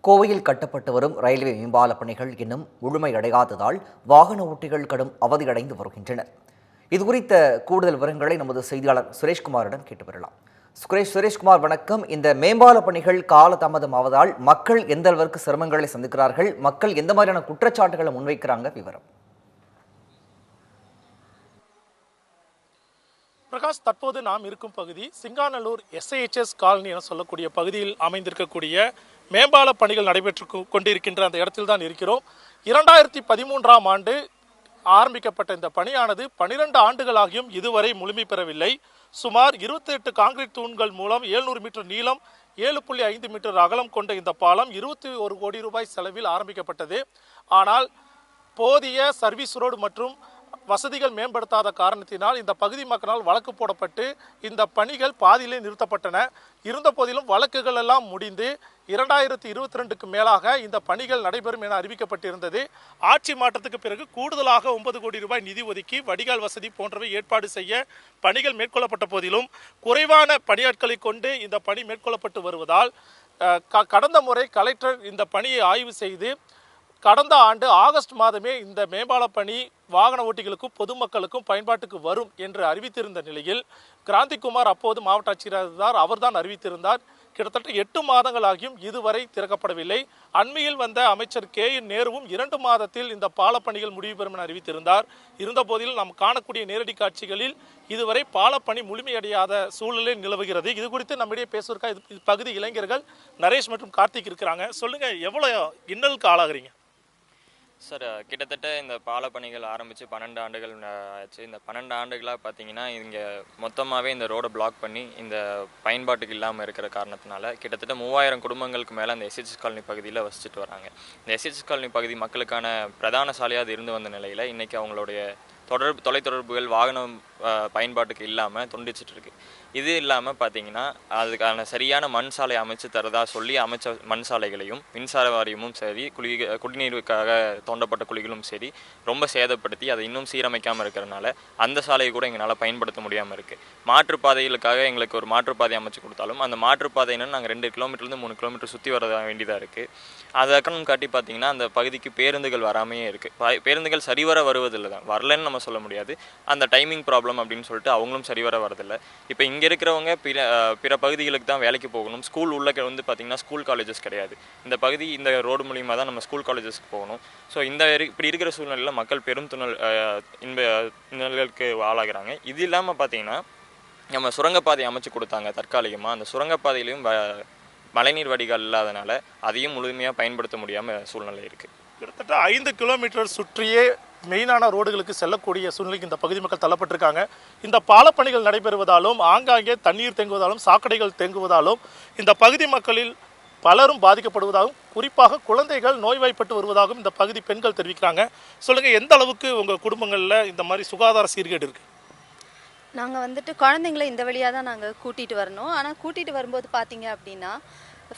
கோவையில் கட்டப்பட்டு வரும் ரயில்வே மேம்பால பணிகள் இன்னும் முழுமையடையாததால் வாகன ஓட்டிகள் கடும் அவதியடைந்து வருகின்றனர். இதுகுறித்த கூடுதல் விவரங்களை நமது செய்தியாளர் சுரேஷ்குமாரிடம் கேட்டு வரலாம். சுரேஷ்குமார், வணக்கம். இந்த மேம்பால பணிகள் காலதாமதம் ஆவதால் மக்கள் எந்த அளவிற்கு சிரமங்களை சந்திக்கிறார்கள், மக்கள் எந்த மாதிரியான குற்றச்சாட்டுகளை முன்வைக்கிறாங்க, விவரம்? பிரகாஷ், தற்போது நாம் இருக்கும் பகுதி சிங்காநல்லூர் SIHS காலனி என சொல்லக்கூடிய பகுதியில் அமைந்திருக்கக்கூடிய மேம்பால பணிகள் நடைபெற்று கொண்டிருக்கின்ற அந்த இடத்தில் தான் இருக்கிறோம். 2013ஆம் ஆண்டு ஆரம்பிக்கப்பட்ட இந்த பணியானது 12 ஆண்டுகளாகியும் இதுவரை முழுமை பெறவில்லை. சுமார் 28 கான்கிரீட் தூண்கள் மூலம் 700 மீட்டர் நீளம், 7.5 மீட்டர் அகலம் கொண்ட இந்த பாலம் 21 கோடி ரூபாய் செலவில் ஆரம்பிக்கப்பட்டது. ஆனால் போதிய சர்வீஸ் ரோடு மற்றும் வசதிகள் மேம்படுத்தாத காரணத்தினால் இந்த பகுதி மக்களால் வழக்கு போடப்பட்டு இந்த பணிகள் பாதியிலே நிறுத்தப்பட்டன. இருந்த போதிலும் வழக்குகள் எல்லாம் முடிந்து 2022க்கு மேலாக இந்த பணிகள் நடைபெறும் என அறிவிக்கப்பட்டிருந்தது. ஆட்சி மாற்றத்துக்கு பிறகு கூடுதலாக 9 கோடி ரூபாய் நிதி ஒதுக்கி வடிகால் வசதி போன்றவை ஏற்பாடு செய்ய பணிகள் மேற்கொள்ளப்பட்ட போதிலும் குறைவான பணியாட்களை கொண்டு இந்த பணி மேற்கொள்ளப்பட்டு வருவதால் கடந்த முறை கலெக்டர் இந்த பணியை ஆய்வு செய்து கடந்த ஆண்டு ஆகஸ்ட் மாதமே இந்த மேம்பால பணி வாகன ஓட்டிகளுக்கும் பொதுமக்களுக்கும் பயன்பாட்டுக்கு வரும் என்று அறிவித்திருந்த நிலையில் கிராந்திகுமார் அப்போது மாவட்ட ஆட்சியர் இருந்தார். அவர்தான் அறிவித்திருந்தார். கிட்டத்தட்ட 8 மாதங்களாகியும் இதுவரை திறக்கப்படவில்லை. அண்மையில் வந்த அமைச்சர் KN நேருவும் 2 மாதத்தில் இந்த பாலப்பணிகள் முடிவு பெறும் என அறிவித்திருந்தார். இருந்த போதிலும் நாம் காணக்கூடிய நேரடி காட்சிகளில் இதுவரை பாலப்பணி முழுமையடையாத சூழ்நிலை நிலவுகிறது. இது குறித்து நம்மிடையே பேசுவதற்காக பகுதி இளைஞர்கள் நரேஷ் மற்றும் கார்த்திக் இருக்கிறாங்க. சொல்லுங்க, எவ்வளவு இன்னலுக்கு ஆளாகிறீங்க? சார், கிட்டத்தட்ட இந்த பாலப்பணிகள் ஆரம்பித்து 12 ஆண்டுகள் ஆச்சு. இந்த 12 ஆண்டுகளாக பார்த்தீங்கன்னா இங்கே மொத்தமாகவே இந்த ரோடை பிளாக் பண்ணி இந்த பயன்பாட்டுக்கு இல்லாமல் இருக்கிற காரணத்தினால கிட்டத்தட்ட 3000 குடும்பங்களுக்கு மேலே அந்த SHS காலனி பகுதியில் வசிச்சுட்டு வராங்க. இந்த SHS காலனி பகுதி மக்களுக்கான பிரதான சாலையாக அது இருந்து வந்த நிலையில் இன்றைக்கி அவங்களுடைய தொலைத்தொடர்புகள் வாகனம் பயன்பாட்டுக்கு இல்லாமல் துண்டிச்சிட்டு இருக்கு. இது இல்லாமல் பார்த்தீங்கன்னா அதுக்கான சரியான மண் சாலை அமைச்சு தரதா சொல்லி அமைச்ச மண் சாலைகளையும் மின்சார வாரியமும் சரி, குடிநீருக்காக தோண்டப்பட்ட குழிகளும் சரி ரொம்ப சேதப்படுத்தி அதை இன்னும் சீரமைக்காமல் இருக்கிறதுனால அந்த சாலையை கூட எங்களால் பயன்படுத்த முடியாமல் இருக்குது. மாற்றுப்பாதைகளுக்காக எங்களுக்கு ஒரு மாற்றுப்பாதை அமைச்சு கொடுத்தாலும் அந்த மாற்றுப்பாதைன்னு நாங்கள் 2 கிலோமீட்டர்லேருந்து 3 கிலோமீட்டர் சுற்றி வர வேண்டியதாக இருக்குது. அதை அக்கறம் காட்டி பார்த்தீங்கன்னா அந்த பகுதிக்கு பேருந்துகள் வராமையே இருக்குது. பேருந்துகள் சரிவர வருவதில்லை தான், வரலன்னு நம்ம சொல்ல முடியாது. அந்த டைமிங் ப்ராப்ளம் அப்படின்னு சொல்லிட்டு அவங்களும் சரிவர வரதில்லை. இப்போ இங்கே இருக்கிறவங்க பிற பகுதிகளுக்கு தான் வேலைக்கு போகணும். ஸ்கூல் உள்ள வந்து பார்த்திங்கன்னா ஸ்கூல் காலேஜஸ் கிடையாது. இந்த பகுதி இந்த ரோடு மூலியமாக தான் நம்ம ஸ்கூல் காலேஜஸ்க்கு போகணும். ஸோ இப்படி இருக்கிற சூழ்நிலையில் மக்கள் பெரும் இன்னல்களுக்கு ஆளாகிறாங்க. இது இல்லாமல் பார்த்திங்கன்னா நம்ம சுரங்கப்பாதை அமைச்சு கொடுத்தாங்க தற்காலிகமாக. அந்த சுரங்கப்பாதையிலையும் மழைநீர் வடிகால் இல்லாதனால அதையும் முழுமையாக பயன்படுத்த முடியாமல் சூழ்நிலை இருக்குது. கிட்டத்தட்ட 5 கிலோமீட்டர் சுற்றியே மெயினான ரோடுகளுக்கு செல்லக்கூடிய சூழ்நிலைக்கு இந்த பகுதி மக்கள் தள்ளப்பட்டிருக்காங்க. இந்த பாலப்பணிகள் நடைபெறுவதாலும் ஆங்காங்கே தண்ணீர் தேங்குவதாலும் சாக்கடைகள் தேங்குவதாலும் இந்த பகுதி மக்களில் பலரும் பாதிக்கப்படுவதாகவும் குறிப்பாக குழந்தைகள் நோய்வாய்ப்பட்டு வருவதாகவும் இந்த பகுதி பெண்கள் தெரிவிக்கிறாங்க. சொல்லுங்கள், எந்த அளவுக்கு உங்கள் குடும்பங்களில் இந்த மாதிரி சுகாதார சீர்கேடு இருக்குது? நாங்கள் குழந்தைங்களை இந்த வழியாக தான் நாங்கள் கூட்டிகிட்டு வரணும். ஆனால் கூட்டிகிட்டு வரும்போது பார்த்தீங்க அப்படின்னா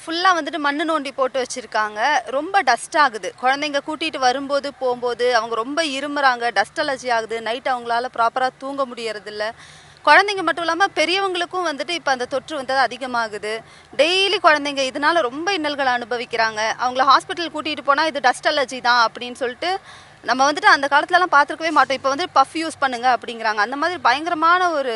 ஃபுல்லாக மண்ணு நோண்டி போட்டு வச்சுருக்காங்க. ரொம்ப டஸ்ட் ஆகுது. குழந்தைங்க கூட்டிகிட்டு வரும்போது போகும்போது அவங்க ரொம்ப இருமுறாங்க, டஸ்ட் அலர்ஜி ஆகுது. நைட் அவங்களால ப்ராப்பராக தூங்க முடியறதில்ல. குழந்தைங்க மட்டும் இல்லாமல் பெரியவங்களுக்கும் இப்போ அந்த தொற்று அதிகமாகுது. டெய்லி குழந்தைங்க இதனால ரொம்ப இன்னல்களை அனுபவிக்கிறாங்க. அவங்கள ஹாஸ்பிட்டல் கூட்டிகிட்டு போனால் இது டஸ்ட் அலர்ஜி தான் அப்படின்னு சொல்லிட்டு நம்ம அந்த காலத்துலலாம் பார்த்துருக்கவே மாட்டோம். இப்போ பஃப் யூஸ் பண்ணுங்க அப்படிங்கிறாங்க. அந்த மாதிரி பயங்கரமான ஒரு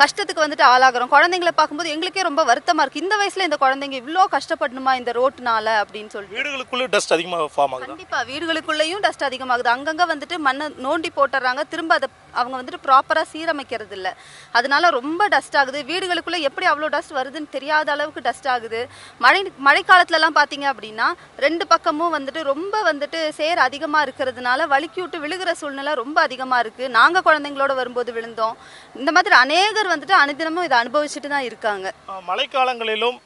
கஷ்டத்துக்கு ஆளாகிறோம். குழந்தைங்களை பார்க்கும்போது எங்களுக்கே ரொம்ப வருத்தமாக இருக்குது. இந்த வயசில் இந்த குழந்தைங்க இவ்வளோ கஷ்டப்படணுமா இந்த ரோட்டுனால அப்படின்னு சொல்லிட்டு. வீடுகளுக்குள்ளே டஸ்ட் அதிகமாக ஃபார்ம் ஆகுது. கண்டிப்பாக வீடுகளுக்குள்ளேயும் டஸ்ட் அதிகமாகுது. அங்கங்கே மண்ணை நோண்டி போட்டுறாங்க. திரும்ப அதை அவங்க ப்ராப்பராக சீரமைக்கிறது இல்லை. அதனால ரொம்ப டஸ்ட் ஆகுது. வீடுகளுக்குள்ளே எப்படி அவ்வளோ டஸ்ட் வருதுன்னு தெரியாத அளவுக்கு டஸ்ட் ஆகுது. மழைக்காலத்துலலாம் பார்த்தீங்க அப்படின்னா 2 பக்கமும் ரொம்ப சேர் அதிகமாக இருக்கிறதுனால வலிக்கி விட்டு விழுகிற சூழ்நிலை ரொம்ப அதிகமாக இருக்குது. நாங்கள் குழந்தைங்களோட வரும்போது விழுந்தோம். இந்த மாதிரி அநேகர் அனுதினமும் இதை அனுபவிச்சுட்டு தான் இருக்காங்க. மழைக்காலங்களிலும்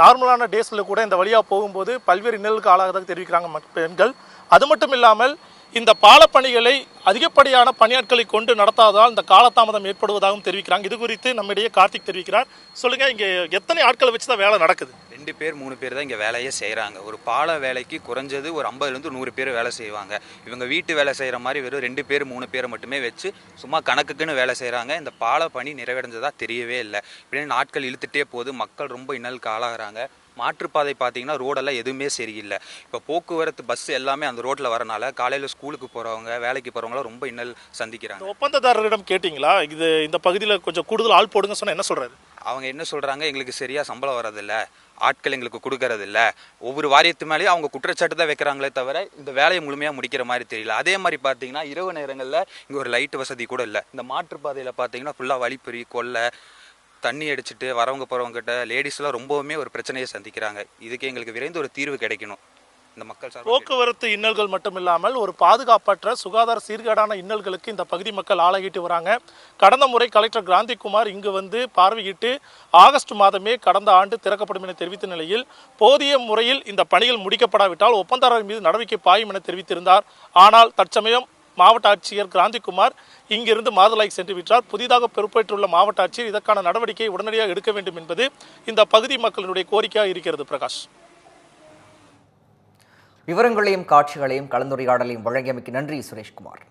நார்மலான டேஸில் கூட இந்த வழியாக போகும்போது பல்வேறு இன்னலுக்கு ஆளாக தெரிவிக்கிறாங்க பெண்கள். அது மட்டும் இல்லாமல் இந்த பாலப்பணிகளை அதிகப்படியான பணியாட்களை கொண்டு நடத்தாததால் இந்த காலதாமதம் ஏற்படுவதாகவும் தெரிவிக்கிறாங்க. இது குறித்து நம்மிடையே கார்த்திக் தெரிவிக்கிறார். சொல்லுங்க, இங்கே எத்தனை ஆட்களை வச்சு தான் வேலை நடக்குது? 2 பேர் 3 பேர் தான் இங்கே வேலையே செய்கிறாங்க. ஒரு பால வேலைக்கு குறைஞ்சது ஒரு 50லேருந்து 100 பேர் வேலை செய்வாங்க. இவங்க வீட்டு வேலை செய்கிற மாதிரி வெறும் 2 பேர் 3 பேரை மட்டுமே வச்சு சும்மா கணக்குக்குன்னு வேலை செய்கிறாங்க. இந்த பால பணி நிறைவடைஞ்சதா தெரியவே இல்லை. இப்படின்னு நாட்கள் இழுத்துட்டே போது மக்கள் ரொம்ப இன்னலுக்கு ஆளாகிறாங்க. மாற்றுப்பாதை பார்த்தீங்கன்னா ரோடெல்லாம் எதுவுமே சரியில்லை. இப்போ போக்குவரத்து பஸ் எல்லாமே அந்த ரோட்டில் வரனால காலையில் ஸ்கூலுக்கு போகிறவங்க வேலைக்கு போகிறவங்களாம் ரொம்ப இன்னல் சந்திக்கிறாங்க. இந்த ஒப்பந்ததாரரிடம் கேட்டிங்களா இந்த பகுதியில் கொஞ்சம் கூடுதல் ஆள் போடுங்க சொன்னால் என்ன சொல்கிறாரு? அவங்க என்ன சொல்கிறாங்க, எங்களுக்கு சரியாக சம்பளம் வரதில்ல, ஆட்கள் எங்களுக்கு கொடுக்கறதில்ல, ஒவ்வொரு வாரியத்து மேலேயும் அவங்க குற்றச்சாட்டு தான் வைக்கிறாங்களே தவிர இந்த வேலையை முழுமையாக முடிக்கிற மாதிரி தெரியல. அதே மாதிரி பார்த்தீங்கன்னா இரவு நேரங்களில் இங்கே ஒரு லைட் வசதி கூட இல்லை. இந்த மாற்றுப்பாதையில் பார்த்தீங்கன்னா ஃபுல்லாக வழிப்பறி கொள்ளை தண்ணி அடிச்சுட்டு வரவங்க போகிறவங்ககிட்ட லேடிஸ்லாம் ரொம்பவுமே ஒரு பிரச்சனையை சந்திக்கிறாங்க. இதுக்கு எங்களுக்கு விரைந்து ஒரு தீர்வு கிடைக்கணும். இந்த மக்கள் போக்குவரத்து இன்னல்கள் மட்டும் இல்லாமல் ஒரு பாதுகாப்பற்ற சுகாதார சீர்கேடான இன்னல்களுக்கு இந்த பகுதி மக்கள் ஆளாகிட்டு வராங்க. கடந்த முறை கலெக்டர் கிராந்திகுமார் இங்கு வந்து பார்வையிட்டு ஆகஸ்ட் மாதமே கடந்த ஆண்டு திறக்கப்படும் என தெரிவித்த நிலையில் போதிய முறையில் இந்த பணிகள் முடிக்கப்படாவிட்டால் ஒப்பந்ததாரர் மீது நடவடிக்கை பாயும் என தெரிவித்திருந்தார். ஆனால் தற்சமயம் மாவட்ட ஆட்சியர் கிராந்திகுமார் இங்கிருந்து மாதுளைக்கு சென்று விட்டார். புதிதாக பொறுப்பேற்றுள்ள மாவட்ட ஆட்சியர் இதற்கான நடவடிக்கை உடனடியாக எடுக்க வேண்டும் என்பது இந்த பகுதி மக்களினுடைய கோரிக்கையாக இருக்கிறது. பிரகாஷ், விவரங்களையும் காட்சிகளையும் கலந்துரையாடலையும் வழங்கியமைக்கு நன்றி சுரேஷ்குமார்.